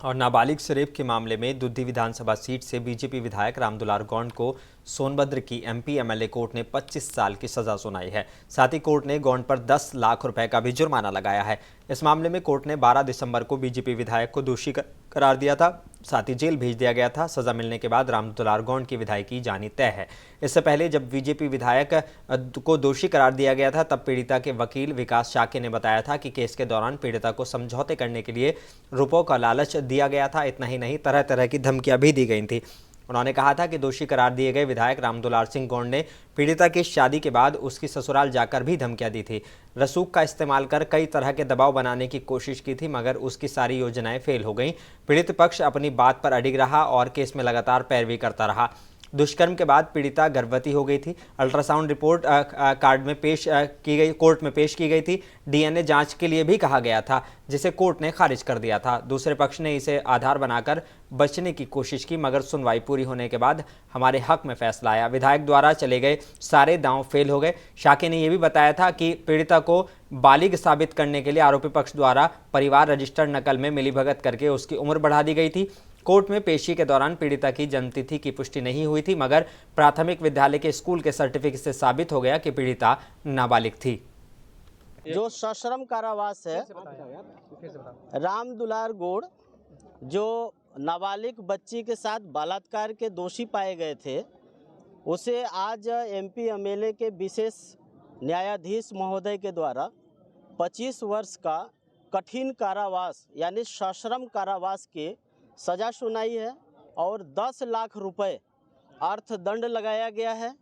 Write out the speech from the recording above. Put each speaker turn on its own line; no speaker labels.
और नाबालिग से रेप के मामले में दुद्धी विधानसभा सीट से बीजेपी विधायक रामदुलार गौंड को सोनभद्र की एमपी एमएलए कोर्ट ने 25 साल की सजा सुनाई है। साथ ही कोर्ट ने गौंड पर 10 लाख रुपए का भी जुर्माना लगाया है। इस मामले में कोर्ट ने 12 दिसंबर को बीजेपी विधायक को दोषी करार दिया था, साथ ही जेल भेज दिया गया था। सजा मिलने के बाद रामदुलार गौंड की विधायकी जानी तय है। इससे पहले जब बीजेपी विधायक को दोषी करार दिया गया था, तब पीड़िता के वकील विकास शाक्य ने बताया था कि केस के दौरान पीड़िता को समझौते करने के लिए रुपयों का लालच दिया गया था। इतना ही नहीं, तरह तरह की धमकियां भी दी गई थी। उन्होंने कहा था कि दोषी करार दिए गए विधायक रामदुलार सिंह गौंड ने पीड़िता की शादी के बाद उसकी ससुराल जाकर भी धमकियां दी थी। रसूख का इस्तेमाल कर कई तरह के दबाव बनाने की कोशिश की थी, मगर उसकी सारी योजनाएं फेल हो गईं। पीड़ित पक्ष अपनी बात पर अडिग रहा और केस में लगातार पैरवी करता रहा। दुष्कर्म के बाद पीड़िता गर्भवती हो गई थी। अल्ट्रासाउंड रिपोर्ट कोर्ट में पेश की गई थी। डीएनए जांच के लिए भी कहा गया था, जिसे कोर्ट ने खारिज कर दिया था। दूसरे पक्ष ने इसे आधार बनाकर बचने की कोशिश की, मगर सुनवाई पूरी होने के बाद हमारे हक में फैसला आया। विधायक द्वारा चले गए सारे दांव फेल हो गए। शाक्य ने यह भी बताया था कि पीड़िता को बालिग साबित करने के लिए आरोपी पक्ष द्वारा परिवार रजिस्टर्ड नकल में मिलीभगत करके उसकी उम्र बढ़ा दी गई थी। कोर्ट में पेशी के दौरान पीड़िता की जन्मतिथि की पुष्टि नहीं हुई थी, मगर प्राथमिक विद्यालय के स्कूल के सर्टिफिकेट से साबित हो गया कि पीड़िता नाबालिग थी।
जो सश्रम कारावास है, रामदुलार गौड़ जो नाबालिग बच्ची के साथ बलात्कार के दोषी पाए गए थे, उसे आज एमपी एमएलए के विशेष न्यायाधीश महोदय के द्वारा 25 वर्ष का कठिन कारावास यानी सश्रम कारावास के सज़ा सुनाई है और 10 लाख रुपए अर्थदंड लगाया गया है।